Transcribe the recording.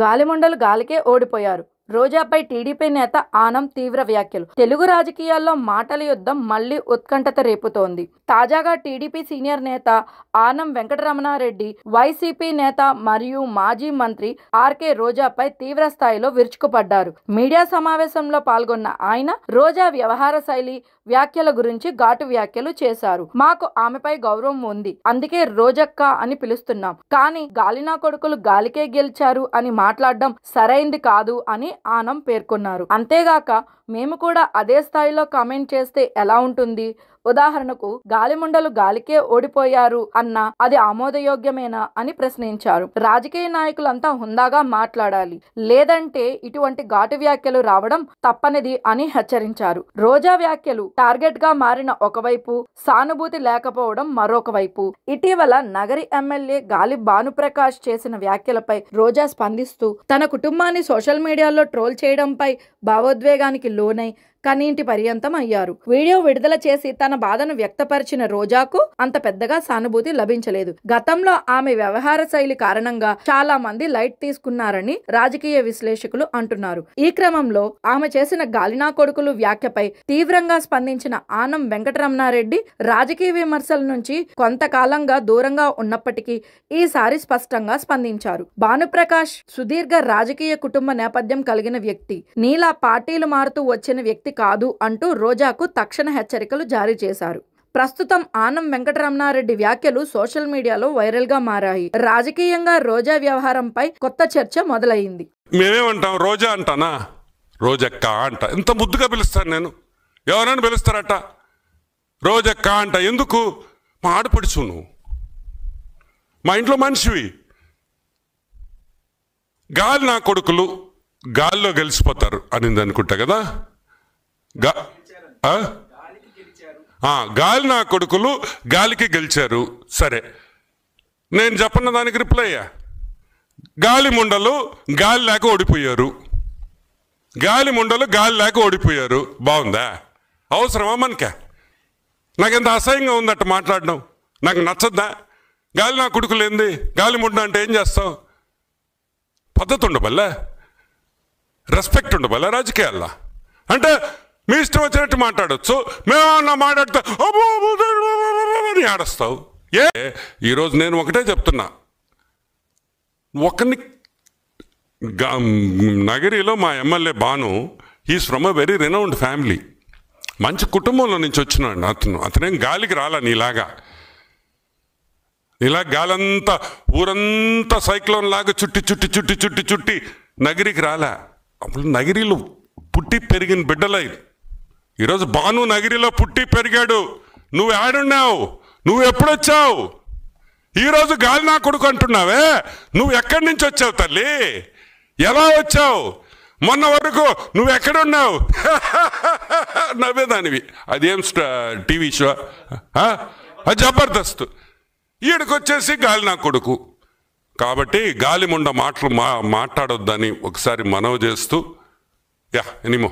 గాలిమండలు గాలికే ఓడిపోయారు. రోజాపై టీడీపీ నేత ఆనం తీవ్ర వ్యాఖ్యలు. తెలుగు రాజకీయాల్లో మాటల యుద్ధం మళ్లీ ఉత్కంఠత రేపుతోంది. తాజాగా టీడీపీ సీనియర్ నేత ఆనం వెంకటరమణారెడ్డి, వైసీపీ నేత మరియు మాజీ మంత్రి ఆర్కే రోజాపై తీవ్ర స్థాయిలో విరుచుకుపడ్డారు. మీడియా సమావేశంలో పాల్గొన్న ఆయన రోజా వ్యవహార శైలి, వ్యాఖ్యల గురించి ఘాటు వ్యాఖ్యలు చేశారు. మాకు ఆమెపై గౌరవం ఉంది, అందుకే రోజక్క అని పిలుస్తున్నాం. కానీ గాలినా కొడుకులు గాలికే గెలిచారు అని మాట్లాడడం సరైంది కాదు అని ఆనం పేర్కొన్నారు. అంతేగాక మేము కూడా అదే స్థాయిలో కామెంట్ చేస్తే ఎలా ఉంటుంది? ఉదాహరణకు గాలిమండలు గాలికే ఓడిపోయారు అన్నా అది ఆమోదయోగ్యమేనా అని ప్రశ్నించారు. రాజకీయ నాయకులంతా హుందాగా మాట్లాడాలి, లేదంటే ఇటువంటి ఘాటు వ్యాఖ్యలు రావడం తప్పనిది అని హెచ్చరించారు. రోజా వ్యాఖ్యలు టార్గెట్ గా మారిన ఒకవైపు, సానుభూతి లేకపోవడం మరొక వైపు. ఇటీవల నగరి ఎమ్మెల్యే గాలి భానుప్రకాష్ చేసిన వ్యాఖ్యలపై రోజా స్పందిస్తూ తన కుటుంబాన్ని సోషల్ మీడియాలో ట్రోల్ చేయడంపై భావోద్వేగానికి లోనై కన్నీటి పర్యంతం అయ్యారు. వీడియో విడుదల చేసి తన బాధను వ్యక్తపరిచిన రోజాకు అంత పెద్దగా సానుభూతి లభించలేదు. గతంలో ఆమె వ్యవహార శైలి కారణంగా చాలా మంది లైట్ తీసుకున్నారని రాజకీయ విశ్లేషకులు అంటున్నారు. ఈ క్రమంలో ఆమె చేసిన గాలినా కొడుకులు వ్యాఖ్యపై తీవ్రంగా స్పందించిన ఆనం వెంకటరమణారెడ్డి రాజకీయ విమర్శల నుంచి కొంతకాలంగా దూరంగా ఉన్నప్పటికీ ఈసారి స్పష్టంగా స్పందించారు. భానుప్రకాష్ సుదీర్ఘ రాజకీయ కుటుంబ నేపథ్యం కలిగిన వ్యక్తి, నీలా పార్టీలు మారుతూ వచ్చిన వ్యక్తి కాదు అంటూ రోజాకు తక్షణ హెచ్చరికలు జారీ చేశారు. ప్రస్తుతం ఆనం వెంకటరమణారెడ్డి వ్యాఖ్యలు సోషల్ మీడియాలో వైరల్ గా మారాయి. రాజకీయంగా రోజా వ్యవహారంపై కొత్త చర్చ మొదలైంది. మేమేమంటాం? రోజా అంటానా? రోజక్క అంట. ఎంత ముద్దుగా పిలుస్తాను నేను. ఎవరైనా పిలుస్తారట రోజక్క అంట. ఎందుకు? మా ఆడపడుచు నువ్వు, మా ఇంట్లో మనిషివి. గాలి నా కొడుకులు గాల్లో గెలిచిపోతారు అనింది అనుకుంటా కదా. గాలి నా కొడుకులు గాలికి గెలిచారు. సరే, నేను చెప్పన్న దానికి రిప్లై అయ్యా. గాలి ముండలు గాలి లేక ఓడిపోయారు. గాలి ముండలు గాలి లేక ఓడిపోయారు. బాగుందా? అవసరమా మనకే? నాకెంత అసహ్యంగా ఉందట మాట్లాడడం. నాకు నచ్చద్దా? గాలి నా కొడుకులు ఏంది? గాలి ముండ అంటే ఏం చేస్తావు? పద్ధతి ఉండబల్లా, రెస్పెక్ట్ ఉండబల్లా రాజకీయాల్లో. అంటే మీ ఇష్టం వచ్చినట్టు మాట్లాడచ్చు. మేమన్నా మాట్లాడితే అని ఆడస్తావు. ఈరోజు నేను ఒకటే చెప్తున్నా, ఒకరిని నగరిలో మా MLA Bhanu, is from a very renowned family, మంచి కుటుంబంలో నుంచి వచ్చినాడు అతనేం గాలికి రాలా నీలాగా. ఇలా గాలంతా ఊరంతా సైక్లోన్ లాగా చుట్టి చుట్టి చుట్టి చుట్టి చుట్టి నగరికి రాలా. అప్పుడు నగరిలో పుట్టి పెరిగిన బిడ్డలై. ఈరోజు భాను నగరిలో పుట్టి పెరిగాడు. నువ్వు ఆడున్నావు, నువ్వు ఎప్పుడొచ్చావు? ఈరోజు గాలి నా కొడుకు అంటున్నావే, నువ్వు ఎక్కడి నుంచి వచ్చావు తల్లి? ఎలా వచ్చావు? మొన్న వరకు నువ్వు ఎక్కడున్నావు? నవ్వేదానివి. అదేం టీవీ షో, అది జబర్దస్త్. ఈడకొచ్చేసి గాలి నా కొడుకు. కాబట్టి గాలి ముండ మాటలు మాట్లాడొద్దని ఒకసారి మనవి చేస్తూ, ఎనీమో